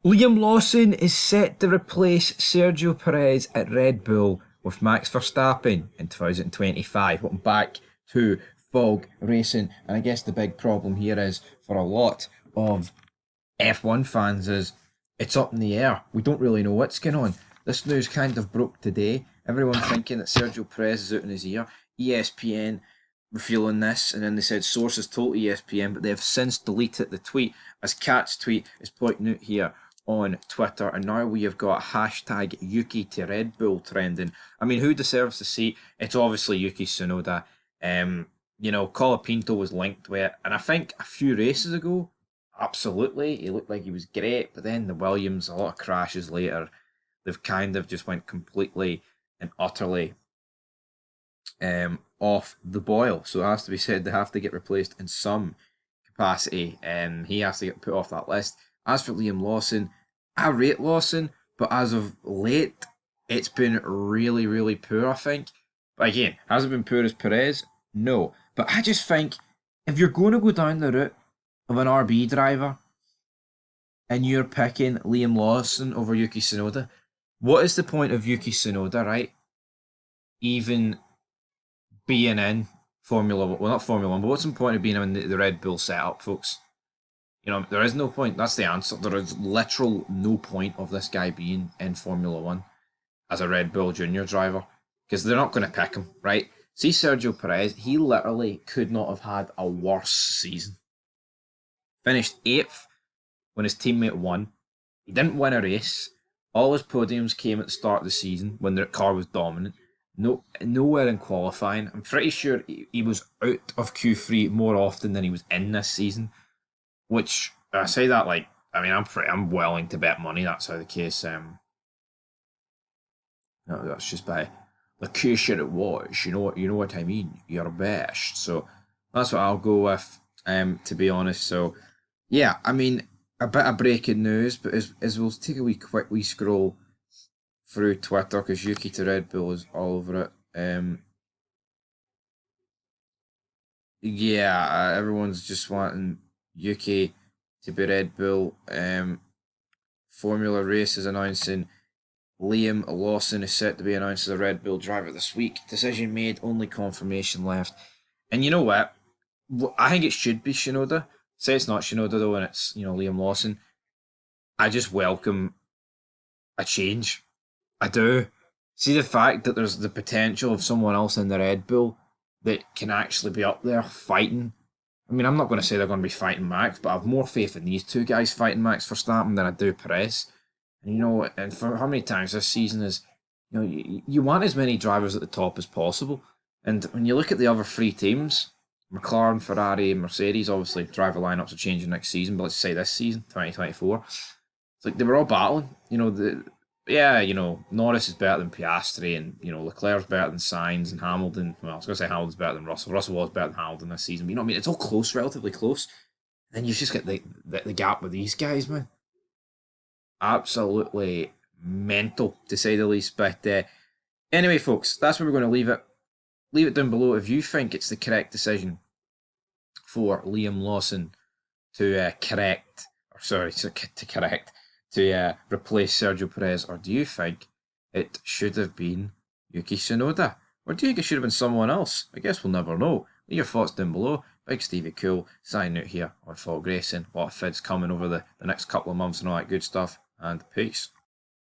Liam Lawson is set to replace Sergio Perez at Red Bull with Max Verstappen in 2025. Welcome back to Fog Racing. And I guess the big problem here is for a lot of F1 fans is it's up in the air. We don't really know what's going on. This news kind of broke today. Everyone thinking that Sergio Perez is out in his ear. ESPN revealing this, and then they said sources told ESPN, but they have since deleted the tweet, as Cat's tweet is pointing out here on Twitter, and now we have got hashtag Yuki to Red Bull trending. I mean, who deserves the seat? It's obviously Yuki Tsunoda. Colapinto was linked with it, and I think a few races ago, absolutely, he looked like he was great, but then the Williams, a lot of crashes later, they've kind of just went completely and utterly off the boil. So it has to be said they have to get replaced in some capacity, and he has to get put off that list. As for Liam Lawson, I rate Lawson, but as of late, it's been really, really poor, I think. But again, has it been poor as Perez? No. But I just think if you're going to go down the route of an RB driver and you're picking Liam Lawson over Yuki Tsunoda, what is the point of Yuki Tsunoda, right? Even being in Formula 1, well, not Formula 1, but what's the point of being in the Red Bull setup, folks? You know, there is no point. That's the answer. There is literal no point of this guy being in Formula 1 as a Red Bull junior driver because they're not going to pick him, right? See Sergio Perez, he literally could not have had a worse season. Finished 8th when his teammate won. He didn't win a race. All his podiums came at the start of the season when their car was dominant. Nowhere in qualifying. I'm pretty sure he was out of Q3 more often than he was in this season. Which I say that like, I mean, I'm willing to bet money that's how the case. No, that's just by the case that it was. You know what I mean. You're best. So that's what I'll go with. To be honest. So yeah, I mean, a bit of breaking news, but as we'll take a wee scroll through Twitter because Yuki to Red Bull is all over it. Yeah, everyone's just wanting Yuki to be Red Bull. Formula Race is announcing Liam Lawson is set to be announced as a Red Bull driver this week. Decision made, only confirmation left. And you know what? I think it should be Shinoda. Say it's not Shinoda though, and it's Liam Lawson. I just welcome a change. I do. See the fact that there's the potential of someone else in the Red Bull that can actually be up there fighting. I mean, I'm not going to say they're going to be fighting Max, but I have more faith in these two guys fighting Max Verstappen than I do Perez. And and for how many times this season is, you want as many drivers at the top as possible. And when you look at the other three teams, McLaren, Ferrari, and Mercedes, obviously driver lineups are changing next season, but let's say this season, 2024, it's like they were all battling. Norris is better than Piastri, and Leclerc's better than Sainz and Hamilton. Well, I was going to say Hamilton's better than Russell. Russell was better than Hamilton this season. But you know what I mean? It's all close, relatively close. And then you just get the gap with these guys, man. Absolutely mental, to say the least. But anyway, folks, that's where we're going to leave it. Leave it down below if you think it's the correct decision for Liam Lawson to replace Sergio Perez, or do you think it should have been Yuki Tsunoda? Or do you think it should have been someone else? I guess we'll never know. Leave your thoughts down below. Big Stevie Cool, signing out here on Fog Racing. A lot of fids coming over the next couple of months and all that good stuff. And peace.